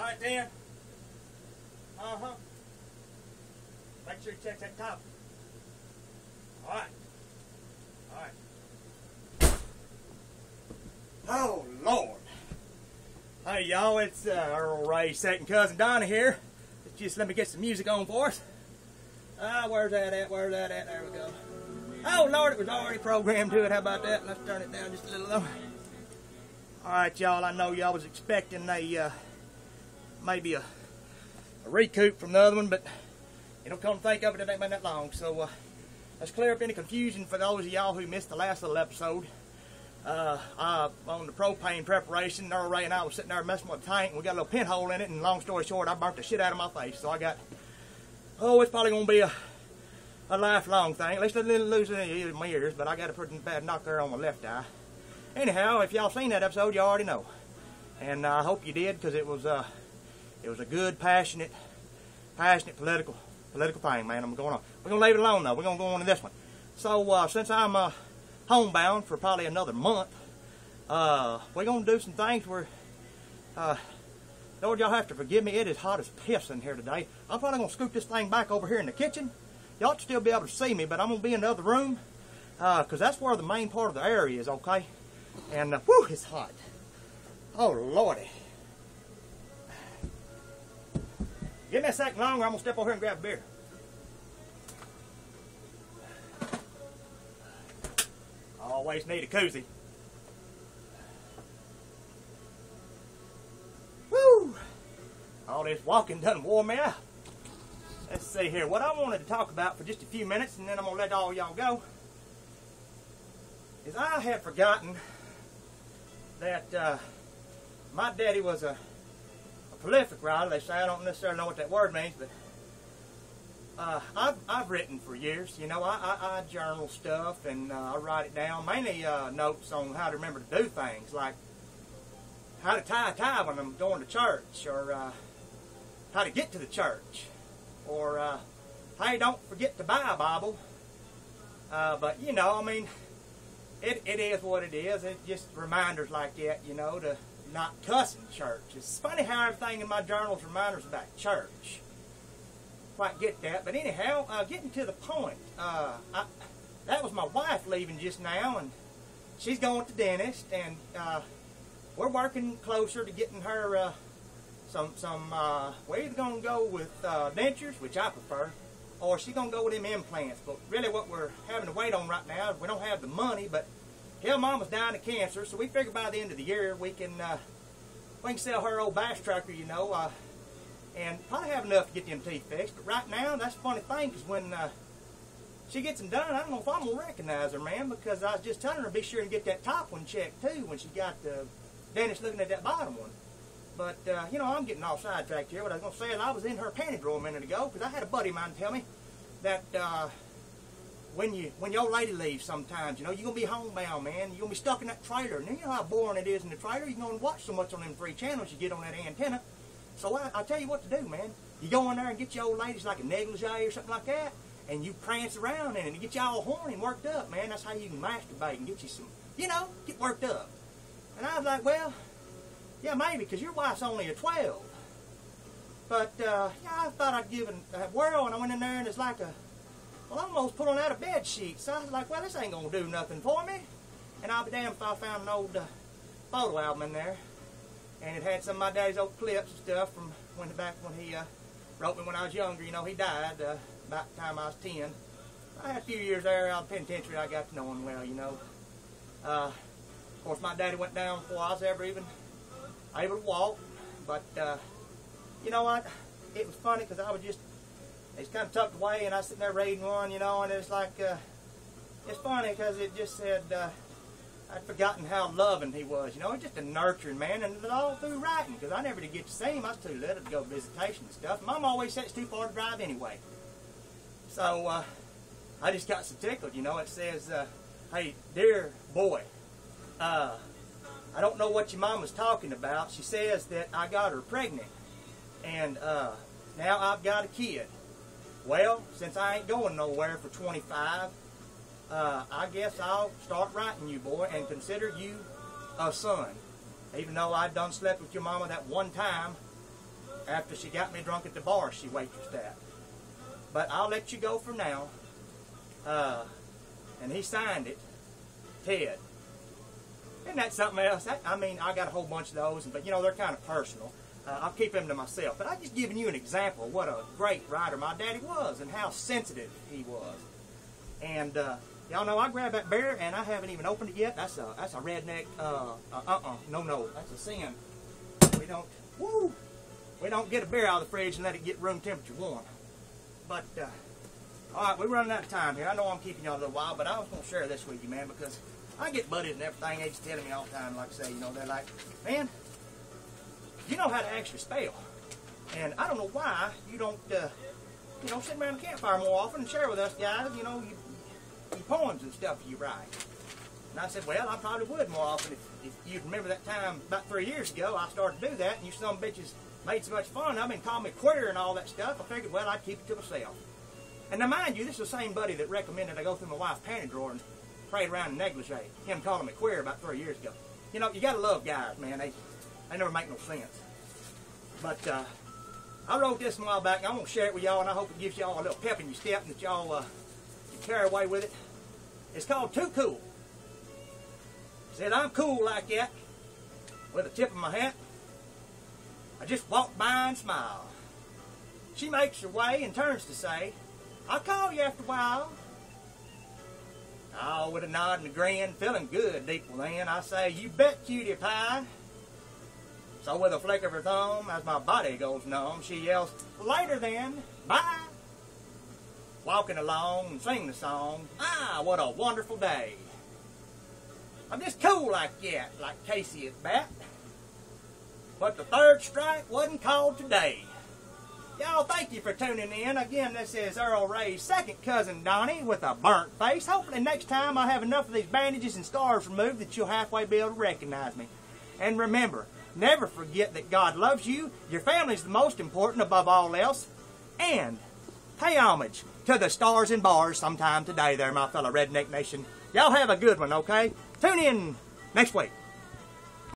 Alright then. Uh-huh. Make sure you check that top. Alright. Alright. Oh, Lord. Hey, y'all, it's Earl Ray's second cousin Donna here. Just let me get some music on for us. Where's that at? Where's that at? There we go. Oh, Lord, it was already programmed to it. How about that? Let's turn it down just a little lower. Alright, y'all, I know y'all was expecting maybe a recoup from the other one, but you don't come to think of it, it ain't been that long. So let's clear up any confusion for those of y'all who missed the last little episode. On the propane preparation, Earl Ray and I was sitting there messing with the tank, and we got a little pinhole in it, and long story short, I burnt the shit out of my face. So I got, it's probably going to be a lifelong thing. At least I didn't lose any of my ears, but I got a pretty bad knock there on my left eye. Anyhow, if y'all seen that episode, you already know. And I hope you did, because it was a good, passionate political thing, man. We're going to leave it alone, though. We're going to go on to this one. So, since I'm homebound for probably another month, we're going to do some things where, Lord, y'all have to forgive me. It is hot as piss in here today. I'm probably going to scoop this thing back over here in the kitchen. Y'all ought to still be able to see me, but I'm going to be in the other room, because that's where the main part of the area is, okay? And, whew, it's hot. Oh, Lordy. Give me a second longer, I'm going to step over here and grab a beer. Always need a koozie. Woo! All this walking done wore me out. Let's see here. What I wanted to talk about for just a few minutes, and then I'm going to let all y'all go, is I had forgotten that my daddy was a prolific writer. They say, I don't necessarily know what that word means, but I've written for years. You know, I journal stuff, and I write it down. Mainly notes on how to remember to do things, like how to tie a tie when I'm going to church, or how to get to the church, or hey, don't forget to buy a Bible. But, you know, I mean, it is what it is. It's just reminders like that, you know, to not cuss in church. It's funny how everything in my journal is reminders about church. Quite get that, but anyhow, getting to the point, that was my wife leaving just now, and she's going to the dentist, and we're working closer to getting her we're either going to go with dentures, which I prefer, or she's going to go with them implants. But really what we're having to wait on right now is we don't have the money, but hell, Mama's dying of cancer, so we figure by the end of the year we can sell her old bass tractor, you know, and probably have enough to get them teeth fixed. But right now, that's a funny thing, because when she gets them done, I don't know if I'm going to recognize her, man, because I was just telling her to be sure and get that top one checked, too, when she got the dentist looking at that bottom one. But, you know, I'm getting all sidetracked here. What I was going to say is I was in her panty drawer a minute ago, because I had a buddy of mine tell me that when your lady leaves sometimes, you know, you're going to be homebound, man. You're going to be stuck in that trailer. And you know how boring it is in the trailer. You're going to watch so much on them 3 channels you get on that antenna. So I'll tell you what to do, man. You go in there and get your old ladies like a negligee or something like that, and you prance around in it and get you all horny and worked up, man. That's how you can masturbate and get you some, you know, get worked up. And I was like, well, yeah, maybe, because your wife's only a 12. But, yeah, I thought I'd give it a whirl, and I went in there, and it's like I almost pulling out a bed sheet. So I was like, well, this ain't going to do nothing for me. And I'll be damned if I found an old photo album in there. And it had some of my daddy's old clips and stuff from back when he wrote me when I was younger. You know, he died about the time I was 10. I had a few years there out of the penitentiary. I got to know him well, you know. Of course, my daddy went down before I was ever even able to walk. But, you know what? It was funny because I was just, it's kind of tucked away, and I was sitting there reading one, you know, and it's like, it's funny because it just said, I'd forgotten how loving he was, you know, just a nurturing man, and it all through writing, because I never did get to see him. I was too little to go visitation and stuff. Mom always said it's too far to drive anyway. So, I just got so tickled, you know. It says, hey, dear boy, I don't know what your mom was talking about. She says that I got her pregnant, and now I've got a kid. Well, since I ain't going nowhere for 25, I guess I'll start writing you, boy, and consider you a son. Even though I done slept with your mama that one time, after she got me drunk at the bar she waitressed at. But I'll let you go for now. And he signed it, Ted. Isn't that something else? I mean, I got a whole bunch of those, but you know, they're kind of personal. I'll keep them to myself. But I'm just giving you an example of what a great writer my daddy was and how sensitive he was. And y'all know I grabbed that beer and I haven't even opened it yet. That's a redneck, no, that's a sin. We don't get a beer out of the fridge and let it get room temperature warm. But, all right, we're running out of time here. I know I'm keeping y'all a little while, but I was going to share this with you, man, because I get buddies and everything. They just telling me all the time, like I say, you know, they're like, man, you know how to actually spell. And I don't know why you don't, you know, sit around the campfire more often and share with us guys, you know, your poems and stuff you write. And I said, well, I probably would more often if you'd remember that time about 3 years ago I started to do that, and you some bitches made so much fun of me and called me queer and all that stuff. I figured, well, I'd keep it to myself. And now, mind you, this is the same buddy that recommended I go through my wife's panty drawer and parade around in negligee. Him calling me queer about 3 years ago. You know, you gotta love guys, man. They never make no sense. But I wrote this a while back, and I'm gonna share it with y'all, and I hope it gives y'all a little pep in your step and that y'all can carry away with it. It's called Too Cool. It said, I'm cool like that, with a tip of my hat. I just walk by and smile. She makes her way and turns to say, I'll call you after a while. Oh, with a nod and a grin, feeling good deep within, I say, you bet, cutie pie. So with a flick of her thumb, as my body goes numb, she yells, later then, bye. Walking along and sing the song, ah, what a wonderful day. I'm just cool like that, like Casey at bat. But the third strike wasn't called today. Y'all, thank you for tuning in. Again, this is Earl Ray's second cousin, Donnie, with a burnt face. Hopefully next time I have enough of these bandages and scars removed that you'll halfway be able to recognize me. And remember, never forget that God loves you, your family's the most important above all else, and pay homage to the stars and bars sometime today there, my fellow Redneck Nation. Y'all have a good one, okay? Tune in next week.